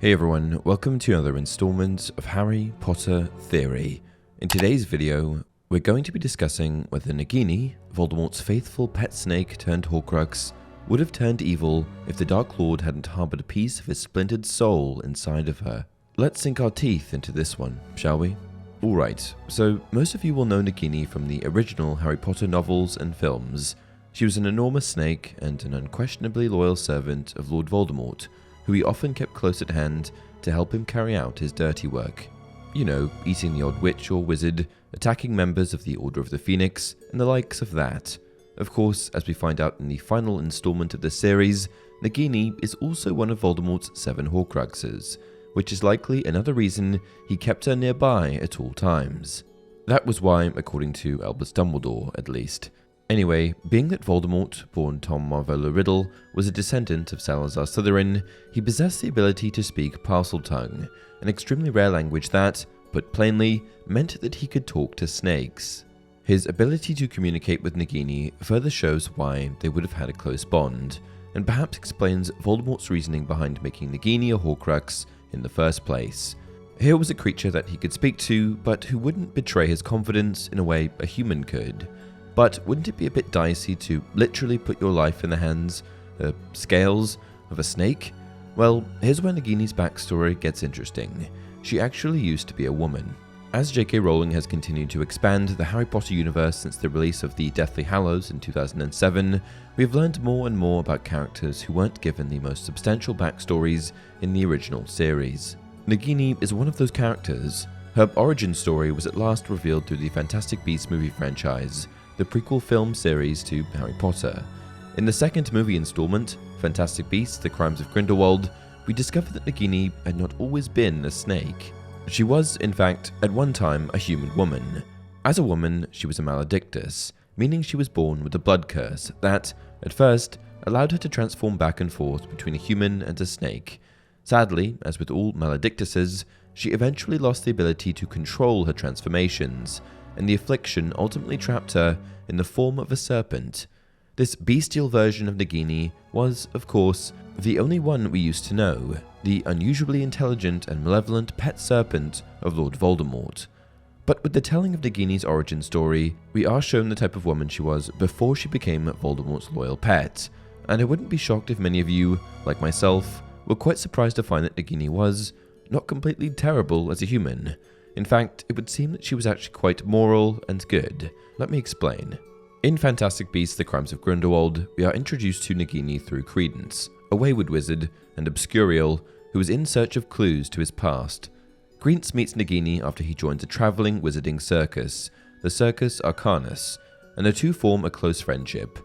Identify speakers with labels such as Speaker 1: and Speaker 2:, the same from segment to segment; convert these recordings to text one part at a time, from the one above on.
Speaker 1: Hey everyone, welcome to another installment of Harry Potter Theory. In today's video, we're going to be discussing whether Nagini, Voldemort's faithful pet snake turned Horcrux, would have turned evil if the Dark Lord hadn't harbored a piece of his splintered soul inside of her. Let's sink our teeth into this one, shall we? Alright, so most of you will know Nagini from the original Harry Potter novels and films. She was an enormous snake and an unquestionably loyal servant of Lord Voldemort, who he often kept close at hand to help him carry out his dirty work. You know, eating the odd witch or wizard, attacking members of the Order of the Phoenix, and the likes of that. Of course, as we find out in the final installment of the series, Nagini is also one of Voldemort's 7 Horcruxes, which is likely another reason he kept her nearby at all times. That was why, according to Albus Dumbledore at least. Anyway, being that Voldemort, born Tom Marvolo Riddle, was a descendant of Salazar Slytherin, he possessed the ability to speak parseltongue, an extremely rare language that, put plainly, meant that he could talk to snakes. His ability to communicate with Nagini further shows why they would have had a close bond, and perhaps explains Voldemort's reasoning behind making Nagini a Horcrux in the first place. Here was a creature that he could speak to, but who wouldn't betray his confidence in a way a human could. But wouldn't it be a bit dicey to literally put your life in the hands, scales, of a snake? Well, here's where Nagini's backstory gets interesting. She actually used to be a woman. As J.K. Rowling has continued to expand the Harry Potter universe since the release of the Deathly Hallows in 2007, we have learned more and more about characters who weren't given the most substantial backstories in the original series. Nagini is one of those characters. Her origin story was at last revealed through the Fantastic Beasts movie franchise, the prequel film series to Harry Potter. In the second movie installment, Fantastic Beasts: The Crimes of Grindelwald, we discover that Nagini had not always been a snake. She was, in fact, at one time a human woman. As a woman, she was a maledictus, meaning she was born with a blood curse that, at first, allowed her to transform back and forth between a human and a snake. Sadly, as with all maledictuses, she eventually lost the ability to control her transformations, and the affliction ultimately trapped her in the form of a serpent. This bestial version of Nagini was, of course, the only one we used to know, the unusually intelligent and malevolent pet serpent of Lord Voldemort. But with the telling of Nagini's origin story, we are shown the type of woman she was before she became Voldemort's loyal pet, and I wouldn't be shocked if many of you, like myself, were quite surprised to find that Nagini was not completely terrible as a human. In fact, it would seem that she was actually quite moral and good. Let me explain. In Fantastic Beasts: The Crimes of Grindelwald, we are introduced to Nagini through Credence, a wayward wizard and obscurial who is in search of clues to his past. Credence meets Nagini after he joins a traveling wizarding circus, the Circus Arcanus, and the two form a close friendship.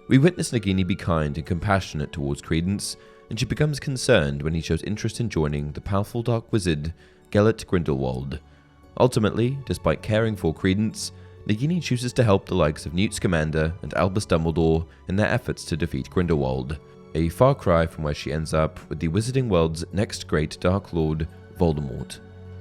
Speaker 1: We witness Nagini be kind and compassionate towards Credence, and she becomes concerned when he shows interest in joining the powerful dark wizard, Gellert Grindelwald. Ultimately, despite caring for Credence, Nagini chooses to help the likes of Newt Scamander and Albus Dumbledore in their efforts to defeat Grindelwald, a far cry from where she ends up with the wizarding world's next great Dark Lord, Voldemort.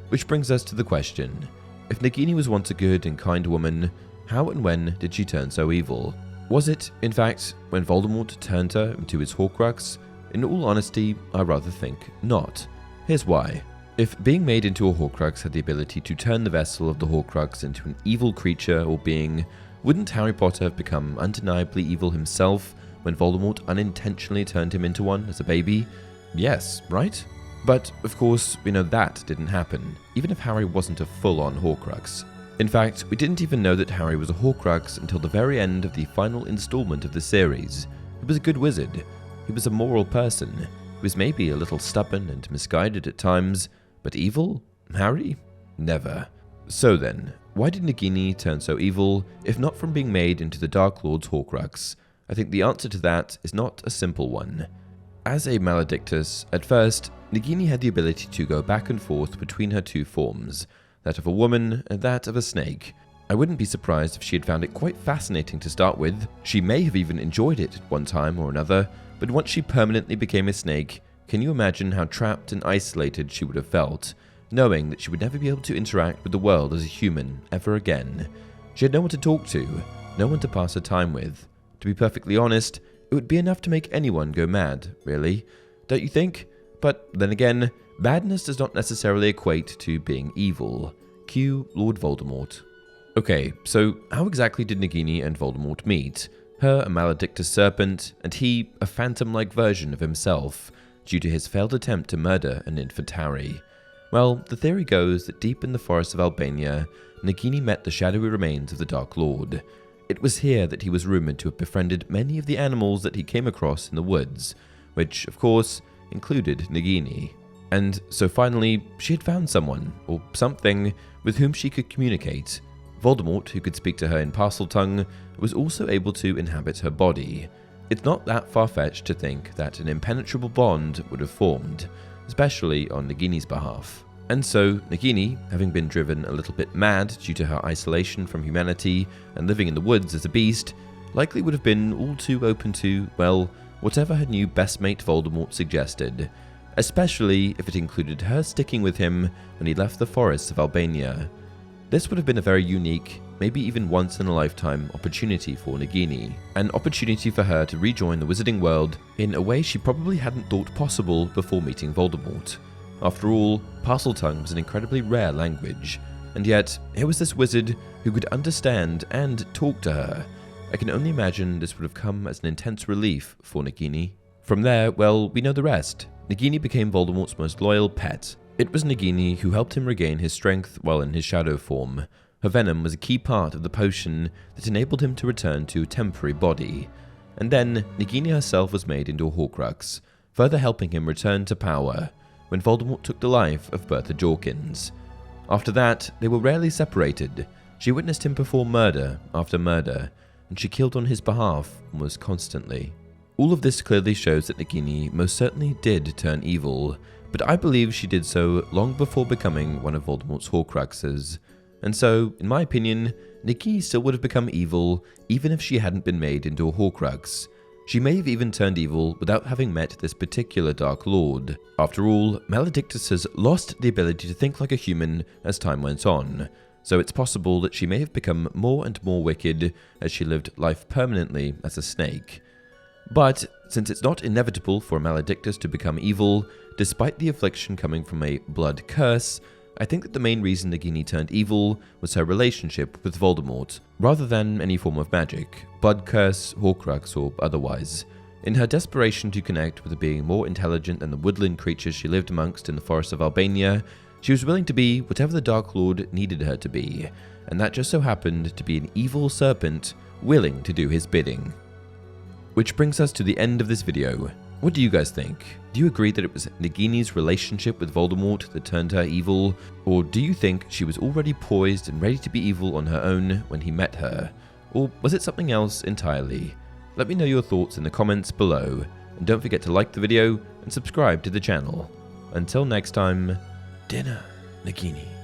Speaker 1: Which brings us to the question, if Nagini was once a good and kind woman, how and when did she turn so evil? Was it, in fact, when Voldemort turned her into his Horcrux? In all honesty, I rather think not. Here's why. If being made into a Horcrux had the ability to turn the vessel of the Horcrux into an evil creature or being, wouldn't Harry Potter have become undeniably evil himself when Voldemort unintentionally turned him into one as a baby? Yes, right? But, of course, we know that didn't happen, even if Harry wasn't a full-on Horcrux. In fact, we didn't even know that Harry was a Horcrux until the very end of the final installment of the series. He was a good wizard. He was a moral person. He was maybe a little stubborn and misguided at times, but evil? Harry? Never. So then, why did Nagini turn so evil, if not from being made into the Dark Lord's Horcrux? I think the answer to that is not a simple one. As a maledictus, at first, Nagini had the ability to go back and forth between her two forms, that of a woman and that of a snake. I wouldn't be surprised if she had found it quite fascinating to start with. She may have even enjoyed it at one time or another, but once she permanently became a snake, can you imagine how trapped and isolated she would have felt, knowing that she would never be able to interact with the world as a human ever again? She had no one to talk to, no one to pass her time with. To be perfectly honest, it would be enough to make anyone go mad, really. Don't you think? But then again, badness does not necessarily equate to being evil. Cue Lord Voldemort. Okay, so how exactly did Nagini and Voldemort meet? Her a maledictus serpent, and he a phantom-like version of himself, due to his failed attempt to murder an infant Harry. Well, the theory goes that deep in the forests of Albania, Nagini met the shadowy remains of the Dark Lord. It was here that he was rumoured to have befriended many of the animals that he came across in the woods, which, of course, included Nagini. And so finally, she had found someone, or something, with whom she could communicate. Voldemort, who could speak to her in parseltongue, was also able to inhabit her body. It's not that far-fetched to think that an impenetrable bond would have formed, especially on Nagini's behalf. And so, Nagini, having been driven a little bit mad due to her isolation from humanity and living in the woods as a beast, likely would have been all too open to, well, whatever her new best mate Voldemort suggested, especially if it included her sticking with him when he left the forests of Albania. This would have been a very unique, maybe even once-in-a-lifetime opportunity for Nagini, an opportunity for her to rejoin the wizarding world in a way she probably hadn't thought possible before meeting Voldemort. After all, parseltongue was an incredibly rare language, and yet here was this wizard who could understand and talk to her. I can only imagine this would have come as an intense relief for Nagini. From there, well, we know the rest. Nagini became Voldemort's most loyal pet. It was Nagini who helped him regain his strength while in his shadow form. Her venom was a key part of the potion that enabled him to return to a temporary body. And then, Nagini herself was made into a Horcrux, further helping him return to power, when Voldemort took the life of Bertha Jorkins. After that, they were rarely separated. She witnessed him perform murder after murder, and she killed on his behalf almost constantly. All of this clearly shows that Nagini most certainly did turn evil, but I believe she did so long before becoming one of Voldemort's Horcruxes. And so, in my opinion, Nagini still would have become evil even if she hadn't been made into a Horcrux. She may have even turned evil without having met this particular Dark Lord. After all, maledictuses lost the ability to think like a human as time went on, so it's possible that she may have become more and more wicked as she lived life permanently as a snake. But, since it's not inevitable for a maledictus to become evil, despite the affliction coming from a blood curse, I think that the main reason Nagini turned evil was her relationship with Voldemort, rather than any form of magic, blood curse, Horcrux, or otherwise. In her desperation to connect with a being more intelligent than the woodland creatures she lived amongst in the forests of Albania, she was willing to be whatever the Dark Lord needed her to be, and that just so happened to be an evil serpent willing to do his bidding. Which brings us to the end of this video. What do you guys think? Do you agree that it was Nagini's relationship with Voldemort that turned her evil? Or do you think she was already poised and ready to be evil on her own when he met her? Or was it something else entirely? Let me know your thoughts in the comments below, and don't forget to like the video and subscribe to the channel. Until next time, dinner, Nagini.